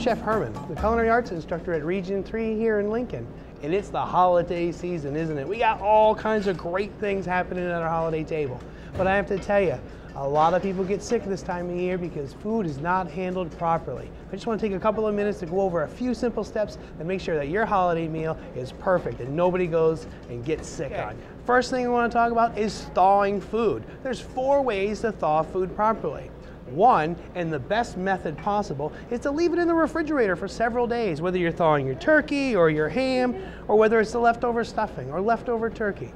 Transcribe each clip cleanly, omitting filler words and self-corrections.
Chef Herman, the culinary arts instructor at Region 3 here in Lincoln. And it's the holiday season, isn't it? We got all kinds of great things happening at our holiday table. But I have to tell you, a lot of people get sick this time of year because food is not handled properly. I just want to take a couple of minutes to go over a few simple steps and make sure that your holiday meal is perfect and nobody goes and gets sick on you. First thing we want to talk about is thawing food. There's 4 ways to thaw food properly. One, and the best method possible, is to leave it in the refrigerator for several days, whether you're thawing your turkey or your ham, or whether it's the leftover stuffing or leftover turkey.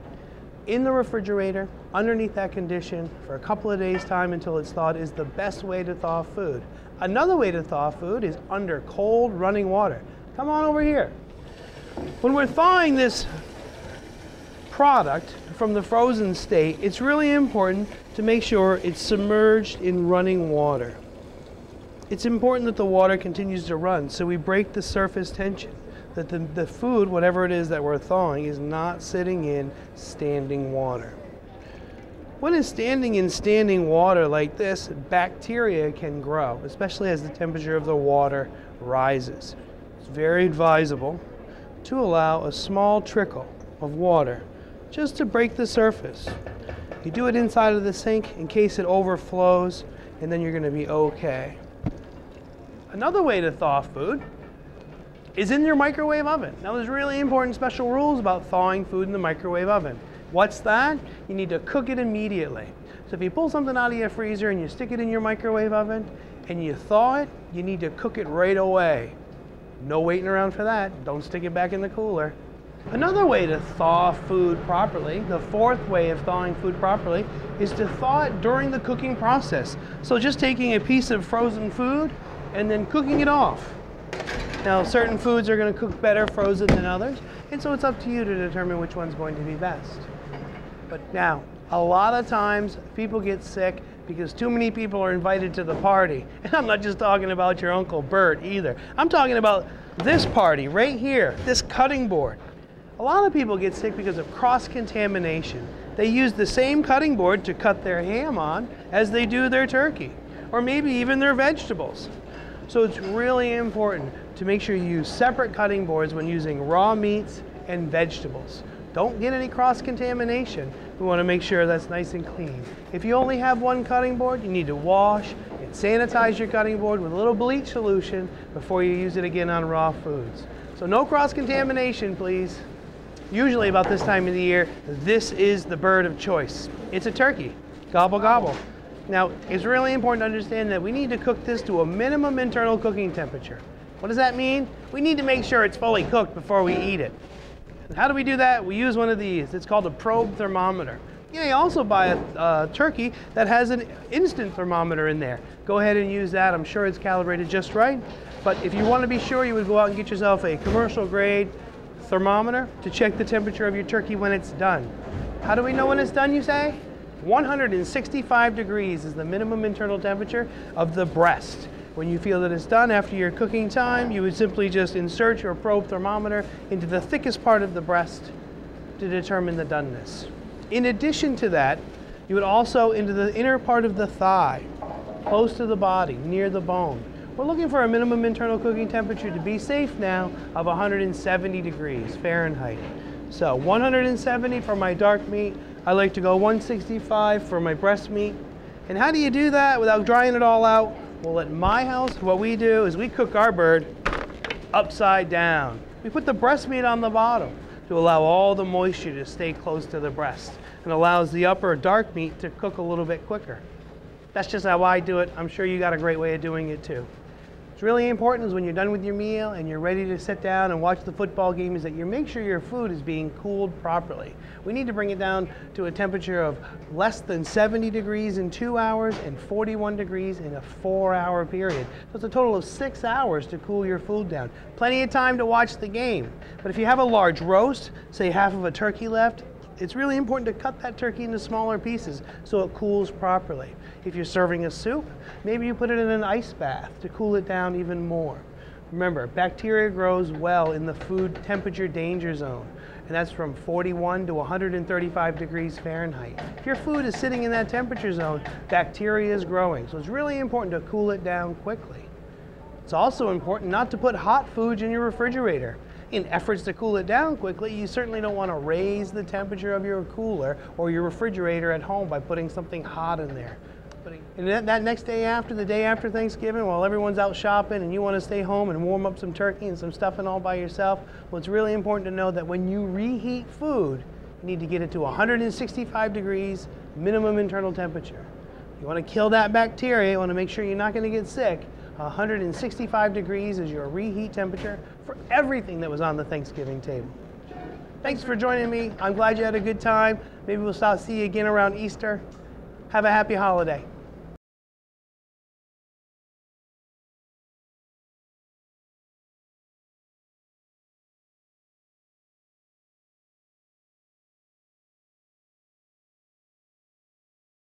In the refrigerator, underneath that condition, for a couple of days' time until it's thawed is the best way to thaw food. Another way to thaw food is under cold running water. Come on over here. When we're thawing this product from the frozen state, it's really important to make sure it's submerged in running water. It's important that the water continues to run so we break the surface tension, that the food, whatever it is that we're thawing, is not sitting in standing water. When it's standing in standing water like this, bacteria can grow, especially as the temperature of the water rises. It's very advisable to allow a small trickle of water just to break the surface. You do it inside of the sink in case it overflows, and then you're going to be okay. Another way to thaw food is in your microwave oven. Now there's really important special rules about thawing food in the microwave oven. What's that? You need to cook it immediately. So if you pull something out of your freezer and you stick it in your microwave oven and you thaw it, you need to cook it right away. No waiting around for that. Don't stick it back in the cooler. Another way to thaw food properly, the 4th way of thawing food properly, is to thaw it during the cooking process. So just taking a piece of frozen food and then cooking it off. Now certain foods are going to cook better frozen than others, and so it's up to you to determine which one's going to be best. But now, a lot of times people get sick because too many people are invited to the party. And I'm not just talking about your Uncle Bert either. I'm talking about this party right here, this cutting board. A lot of people get sick because of cross-contamination. They use the same cutting board to cut their ham on as they do their turkey, or maybe even their vegetables. So it's really important to make sure you use separate cutting boards when using raw meats and vegetables. Don't get any cross-contamination. We want to make sure that's nice and clean. If you only have one cutting board, you need to wash and sanitize your cutting board with a little bleach solution before you use it again on raw foods. So no cross-contamination, please. Usually about this time of the year, this is the bird of choice. It's a turkey. Gobble, gobble. Now, it's really important to understand that we need to cook this to a minimum internal cooking temperature. What does that mean? We need to make sure it's fully cooked before we eat it. And how do we do that? We use one of these. It's called a probe thermometer. You may also buy a turkey that has an instant thermometer in there. Go ahead and use that. I'm sure it's calibrated just right. But if you want to be sure, you would go out and get yourself a commercial grade thermometer to check the temperature of your turkey when it's done. How do we know when it's done, you say? 165 degrees is the minimum internal temperature of the breast. When you feel that it's done after your cooking time, you would simply just insert your probe thermometer into the thickest part of the breast to determine the doneness. In addition to that, you would also into the inner part of the thigh, close to the body, near the bone. We're looking for a minimum internal cooking temperature to be safe now of 170 degrees Fahrenheit. So 170 for my dark meat. I like to go 165 for my breast meat. And how do you do that without drying it all out? Well, at my house, what we do is we cook our bird upside down. We put the breast meat on the bottom to allow all the moisture to stay close to the breast and allows the upper dark meat to cook a little bit quicker. That's just how I do it. I'm sure you got a great way of doing it too. What's really important is when you're done with your meal and you're ready to sit down and watch the football game is that you make sure your food is being cooled properly. We need to bring it down to a temperature of less than 70 degrees in 2 hours and 41 degrees in a 4-hour period. So it's a total of 6 hours to cool your food down. Plenty of time to watch the game. But if you have a large roast, say half of a turkey left, it's really important to cut that turkey into smaller pieces so it cools properly. If you're serving a soup, maybe you put it in an ice bath to cool it down even more. Remember, bacteria grows well in the food temperature danger zone, and that's from 41 to 135 degrees Fahrenheit. If your food is sitting in that temperature zone, bacteria is growing, so it's really important to cool it down quickly. It's also important not to put hot foods in your refrigerator. In efforts to cool it down quickly, you certainly don't want to raise the temperature of your cooler or your refrigerator at home by putting something hot in there. And that next day after, the day after Thanksgiving, while everyone's out shopping and you want to stay home and warm up some turkey and some stuffing all by yourself, well, it's really important to know that when you reheat food, you need to get it to 165 degrees minimum internal temperature. You want to kill that bacteria, you want to make sure you're not going to get sick. 165 degrees is your reheat temperature for everything that was on the Thanksgiving table. Thanks for joining me. I'm glad you had a good time. Maybe we'll see you again around Easter. Have a happy holiday.